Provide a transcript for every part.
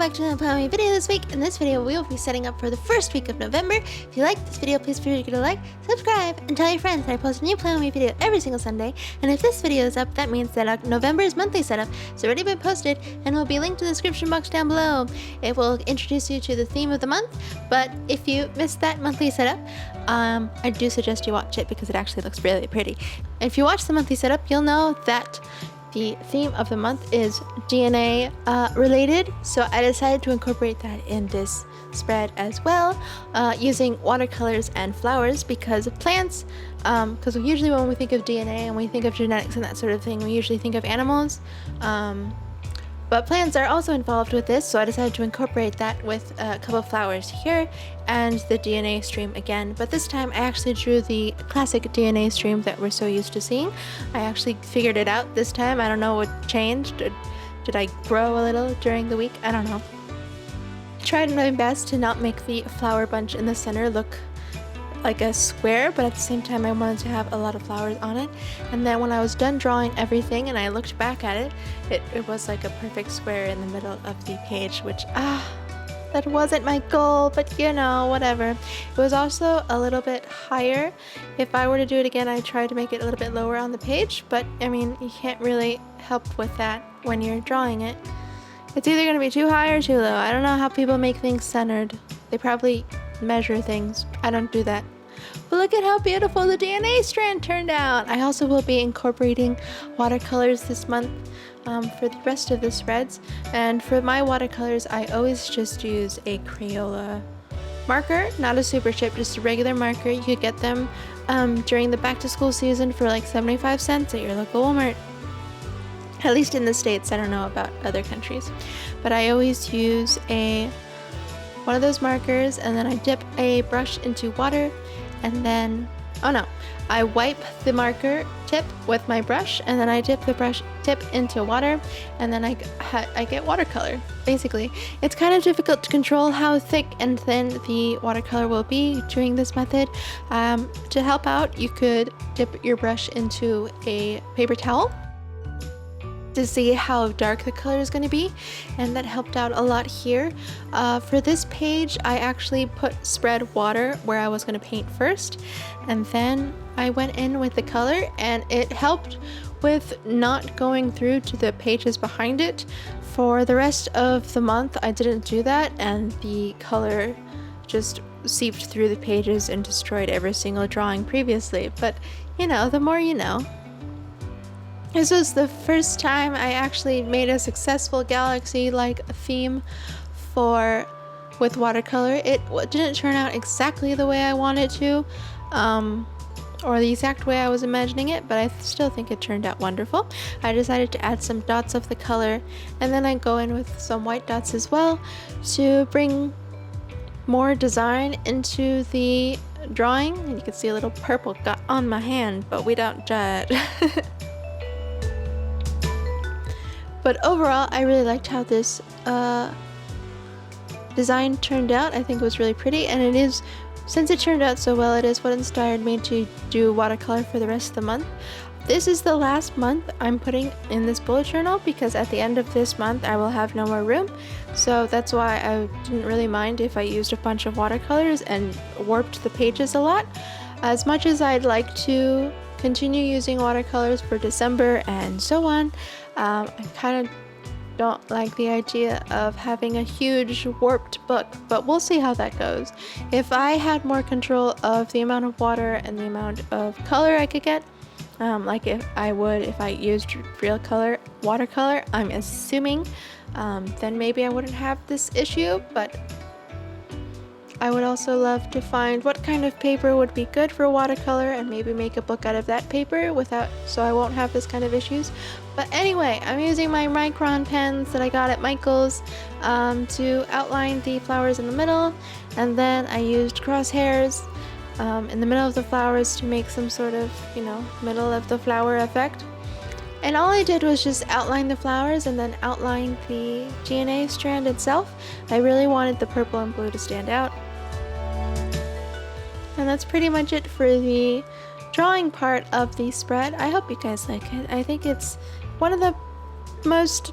back to another Plummy video this week. In this video, we will be setting up for the first week of November. If you like this video, please feel free to like, subscribe, and tell your friends that I post a new Plummy video every single Sunday. And if this video is up, that means that November's monthly setup has already been posted and will be linked in the description box down below. It will introduce you to the theme of the month, but if you missed that monthly setup, I do suggest you watch it because it actually looks really pretty. And if you watch the monthly setup, you'll know that the theme of the month is DNA related, so I decided to incorporate that in this spread as well, using watercolors and flowers because of plants, because usually when we think of DNA and we think of genetics and that sort of thing, we usually think of animals, but plants are also involved with this, so I decided to incorporate that with a couple of flowers here and the DNA stream again. But this time I actually drew the classic DNA stream that we're so used to seeing. I actually figured it out this time. I don't know what changed. Did I grow a little during the week? I don't know. I tried my best to not make the flower bunch in the center look like a square, but at the same time I wanted to have a lot of flowers on it. And then when I was done drawing everything and I looked back at it, it was like a perfect square in the middle of the page, which that wasn't my goal, but you know, whatever. It was also a little bit higher. If I were to do it again, I'd try to make it a little bit lower on the page, but I mean, you can't really help with that when you're drawing it. It's either going to be too high or too low. I don't know how people make things centered. They probably measure things. I don't do that. But look at how beautiful the DNA strand turned out. I also will be incorporating watercolors this month for the rest of the spreads. And for my watercolors, I always just use a Crayola marker, not a super chip, just a regular marker. You could get them during the back to school season for like 75 cents at your local Walmart. At least in the States. I don't know about other countries. But I always use one of those markers, and then I dip a brush into water, and then I wipe the marker tip with my brush, and then I dip the brush tip into water, and then I get watercolor. Basically, it's kind of difficult to control how thick and thin the watercolor will be during this method. To help out, you could dip your brush into a paper towel to see how dark the color is going to be, and that helped out a lot here. For this page, I actually spread water where I was going to paint first, and then I went in with the color, and it helped with not going through to the pages behind it. For the rest of the month, I didn't do that, and the color just seeped through the pages and destroyed every single drawing previously. But you know, the more you know. This was the first time I actually made a successful galaxy-like theme with watercolor. It didn't turn out exactly the way I wanted to, or the exact way I was imagining it, but I still think it turned out wonderful. I decided to add some dots of the color, and then I go in with some white dots as well to bring more design into the drawing. And you can see a little purple got on my hand, but we don't judge. But overall, I really liked how this design turned out. I think it was really pretty, and since it turned out so well, it is what inspired me to do watercolor for the rest of the month. This is the last month I'm putting in this bullet journal because at the end of this month I will have no more room, so that's why I didn't really mind if I used a bunch of watercolors and warped the pages a lot. As much as I'd like to continue using watercolors for December and so on, I kind of don't like the idea of having a huge warped book, but we'll see how that goes. If I had more control of the amount of water and the amount of color I could get, like if I used real color watercolor, I'm assuming, then maybe I wouldn't have this issue. But I would also love to find what kind of paper would be good for watercolor and maybe make a book out of that paper so I won't have this kind of issues. But anyway, I'm using my micron pens that I got at Michael's to outline the flowers in the middle, and then I used crosshairs in the middle of the flowers to make some sort of, middle of the flower effect. And all I did was just outline the flowers and then outline the DNA strand itself. I really wanted the purple and blue to stand out. And that's pretty much it for the drawing part of the spread. I hope you guys like it. I think it's one of the most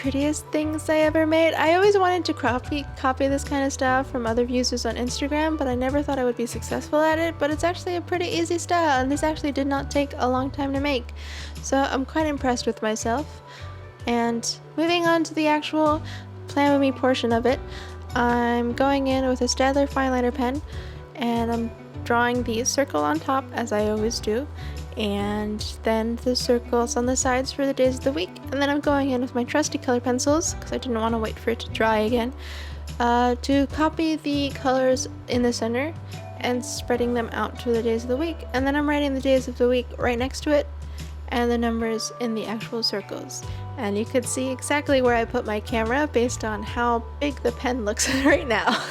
prettiest things I ever made. I always wanted to copy this kind of stuff from other users on Instagram, but I never thought I would be successful at it. But it's actually a pretty easy style, and this actually did not take a long time to make. So I'm quite impressed with myself. And moving on to the actual plan with me portion of it, I'm going in with a Staedtler fineliner pen, and I'm drawing the circle on top as I always do, and then the circles on the sides for the days of the week. And then I'm going in with my trusty color pencils, because I didn't want to wait for it to dry again, to copy the colors in the center and spreading them out to the days of the week. And then I'm writing the days of the week right next to it and the numbers in the actual circles. And you could see exactly where I put my camera based on how big the pen looks right now.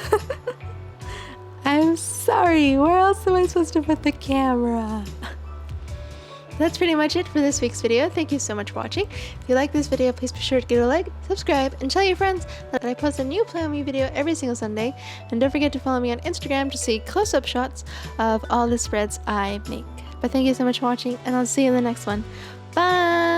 I'm sorry, where else am I supposed to put the camera? That's pretty much it for this week's video. Thank you so much for watching. If you like this video, please be sure to give it a like, subscribe, and tell your friends that I post a new Plan With Me video every single Sunday. And don't forget to follow me on Instagram to see close-up shots of all the spreads I make. But thank you so much for watching, and I'll see you in the next one. Bye!